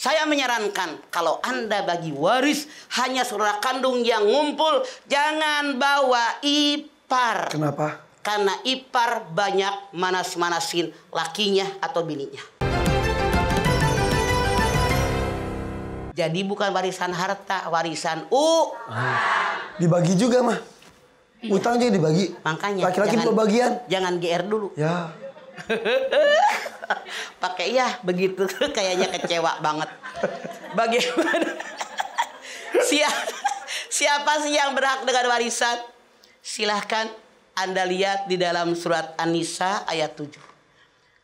Saya menyarankan kalau Anda bagi waris hanya saudara kandung yang ngumpul, jangan bawa ipar. Kenapa? Karena ipar banyak manas-manasin lakinya atau bininya. Jadi bukan warisan harta, warisan Dibagi juga mah. Iya. Utang juga dibagi. Makanya laki-laki dua bagian. Jangan GR dulu. Ya. Pakai ya begitu kayaknya kecewa banget. Bagaimana? Siapa sih yang berhak dengan warisan? Silahkan Anda lihat di dalam surat An-Nisa ayat 7.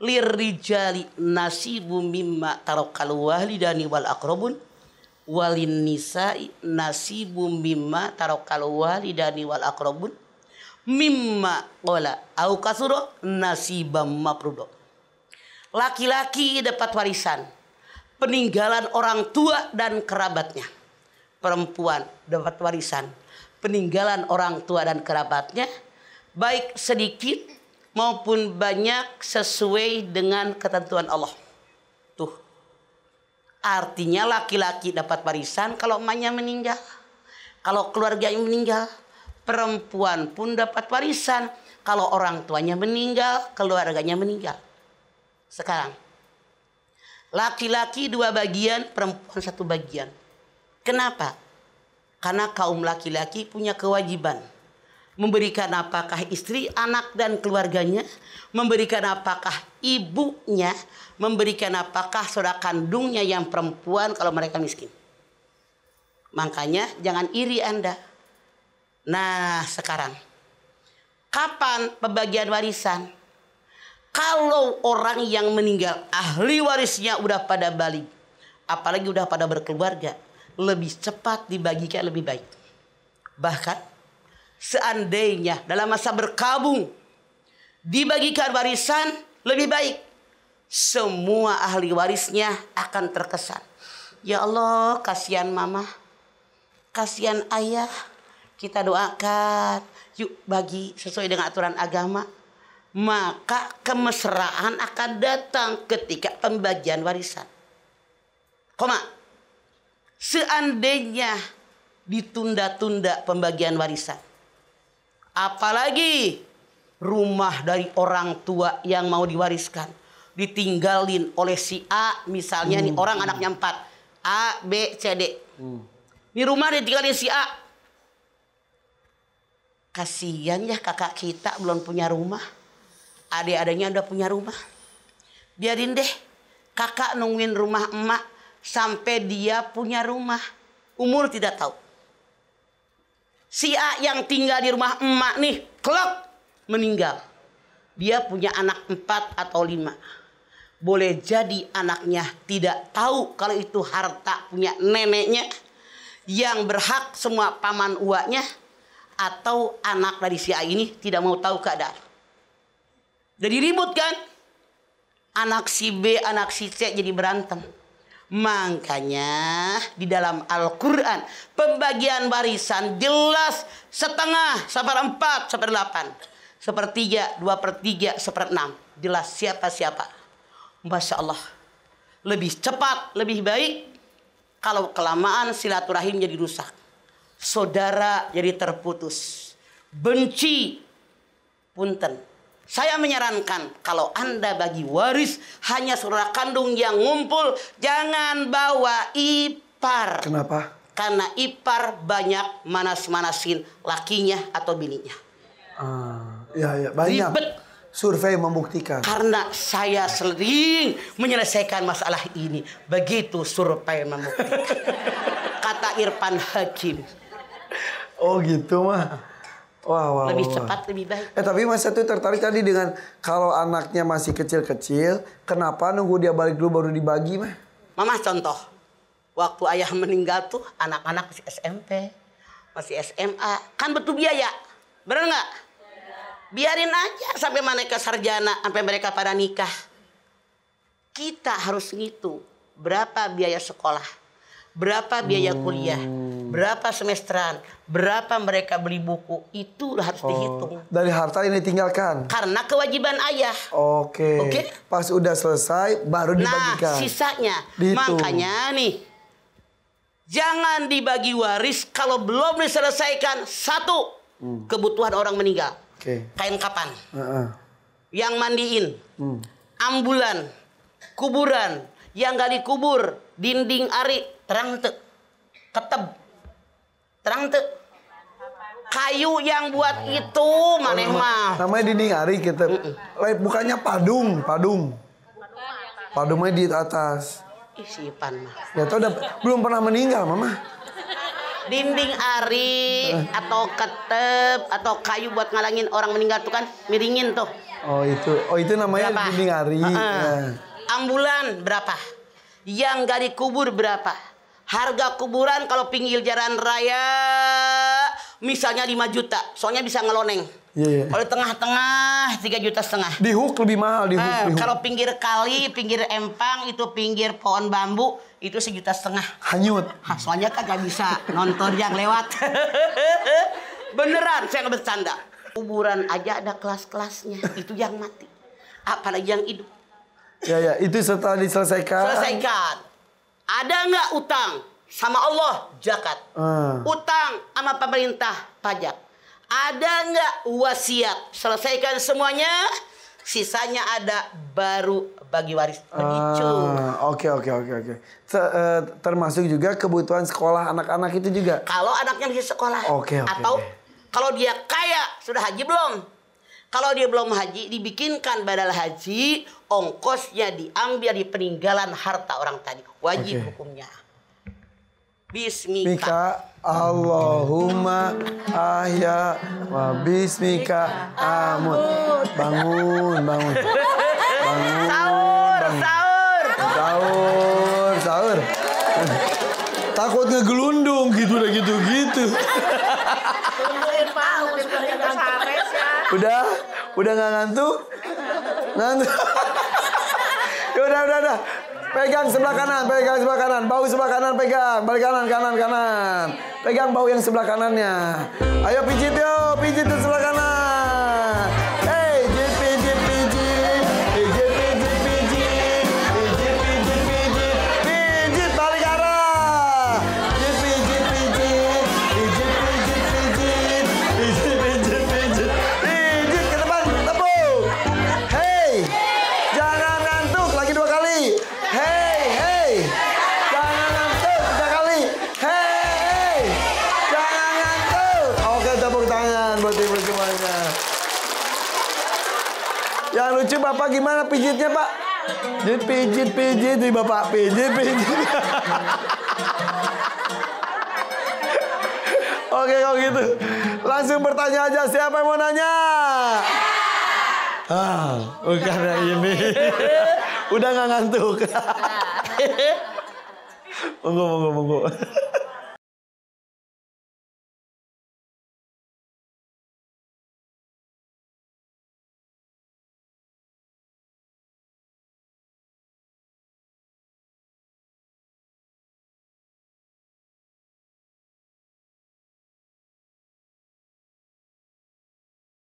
Lirrijali nasibum mimma tarakal walidani wal aqrabun walin nisa'i nasibum mimma tarakal walidani wal aqrabun mimma qala au kasura nasibam mafruḍa. Laki-laki dapat warisan peninggalan orang tua dan kerabatnya. Perempuan dapat warisan peninggalan orang tua dan kerabatnya, baik sedikit maupun banyak sesuai dengan ketentuan Allah. Tuh. Artinya laki-laki dapat warisan kalau emaknya meninggal. Kalau keluarganya meninggal. Perempuan pun dapat warisan kalau orang tuanya meninggal, keluarganya meninggal. Sekarang, laki-laki 2 bagian, perempuan 1 bagian. Kenapa? Karena kaum laki-laki punya kewajiban. Memberikan apakah istri, anak, dan keluarganya. Memberikan apakah ibunya. Memberikan apakah saudara kandungnya yang perempuan kalau mereka miskin. Makanya jangan iri Anda. Nah sekarang, kapan pembagian warisan? Kalau orang yang meninggal ahli warisnya udah pada balik, apalagi udah pada berkeluarga, lebih cepat dibagikan lebih baik. Bahkan seandainya dalam masa berkabung dibagikan warisan lebih baik, semua ahli warisnya akan terkesan. Ya Allah, kasihan mama, kasihan ayah. Kita doakan, yuk bagi sesuai dengan aturan agama. Maka kemesraan akan datang ketika pembagian warisan. Koma, seandainya ditunda-tunda pembagian warisan, apalagi rumah dari orang tua yang mau diwariskan ditinggalin oleh si A, misalnya nih orang anaknya 4, A, B, C, D. Ini rumah ditinggalin si A. Kasihan ya kakak kita belum punya rumah. Adik-adiknya udah punya rumah. Biarin deh kakak nungguin rumah emak sampai dia punya rumah. Umur tidak tahu. Si A yang tinggal di rumah emak nih, kelak meninggal. Dia punya anak 4 atau 5. Boleh jadi anaknya tidak tahu kalau itu harta punya neneknya. Yang berhak semua paman uaknya. Atau anak dari si A ini tidak mau tahu keadaan. Jadi ribut kan? Anak si B, anak si C jadi berantem. Makanya di dalam Al-Quran pembagian warisan jelas setengah, 1/4, 1/8, 1/3, 2/3, 1/6. Jelas siapa-siapa. Masya Allah. Lebih cepat, lebih baik. Kalau kelamaan silaturahim jadi rusak. Saudara jadi terputus. Benci. Punten. Saya menyarankan kalau Anda bagi waris hanya saudara kandung yang ngumpul, jangan bawa ipar. Kenapa? Karena ipar banyak manas-manasin lakinya atau bininya. Ya banyak. Ribet. Survei membuktikan. Karena saya sering menyelesaikan masalah ini. Begitu survei membuktikan. Kata Irfan Hakim. Oh gitu mah. Wah. Lebih cepat, lebih baik. Tapi Mas Satu tertarik tadi dengan kalau anaknya masih kecil-kecil, kenapa nunggu dia balik dulu baru dibagi mah? Mama contoh, waktu ayah meninggal tuh anak-anak masih SMP, masih SMA, kan butuh biaya, bener nggak? Biarin aja sampai mereka sarjana, sampai mereka pada nikah. Kita harus ngitung berapa biaya sekolah, berapa biaya kuliah, berapa semesteran, berapa mereka beli buku, itu harus dihitung. Dari harta ini tinggalkan. Karena kewajiban ayah. Oke. Pas udah selesai baru dibagikan. Nah, sisanya. Dihitung. Makanya nih, jangan dibagi waris kalau belum diselesaikan satu kebutuhan orang meninggal. Kain kapan, yang mandiin, ambulan, kuburan, yang gali kubur, dinding ari, terang te, keteb, terang te, kayu yang buat itu maneh mah. Namanya dinding ari kita. Bukannya padung. Padungnya di atas. Isipan mah. Ya tau belum pernah meninggal mama. Dinding ari atau ketep atau kayu buat ngalangin orang meninggal tuh kan miringin tuh. Oh itu namanya berapa? Dinding ari. Ambulan berapa? Yang gali kubur berapa? Harga kuburan kalau pinggir jalan raya misalnya 5 juta, soalnya bisa ngeloneng. Kalau tengah-tengah 3,5 juta. Di hook lebih mahal di hook. Kalau pinggir kali, pinggir empang, itu pinggir pohon bambu itu 1,5 juta. Hanyut. Soalnya kan gak bisa nonton yang lewat. Beneran, saya nggak bercanda. Kuburan aja ada kelas-kelasnya. Itu yang mati. Apalagi yang hidup. Ya, itu setelah diselesaikan. Selesaikan. Ada nggak utang sama Allah? Zakat. Utang sama pemerintah? Pajak. Ada nggak wasiat? Selesaikan semuanya. Sisanya ada baru bagi waris. Begitu. Oke. Termasuk juga kebutuhan sekolah anak-anak itu juga. Kalau anaknya masih sekolah. Atau kalau dia kaya, sudah haji belum? Kalau dia belum haji, dibikinkan badal haji, ongkosnya diambil di peninggalan harta orang tadi. Wajib hukumnya. Bismika Allahumma ahya wa bismika amut. Bangun. Sahur. Takut ngegelundung gitu. Udah nggak ngantuk? Udah. Pegang sebelah kanan. Bahu sebelah kanan pegang. Balik kanan. Pegang bahu yang sebelah kanannya. Ayo pijit di sebelah kanan. Hey, pijit. Pijit balik arah. Pijit. Pijit ke depan, tepuk. Hey, jangan ngantuk. Lagi 2 kali. Hey, jangan ngantuk 3 kali. Hey, jangan ngantuk. Oke, tepuk tangan buat ibu semuanya. Yang lucu Bapak gimana pijitnya Pak? Pijit di Bapak pijit. Oke, kalau gitu langsung bertanya aja, siapa yang mau nanya? Bukan ini. Udah nggak ngantuk. Monggo.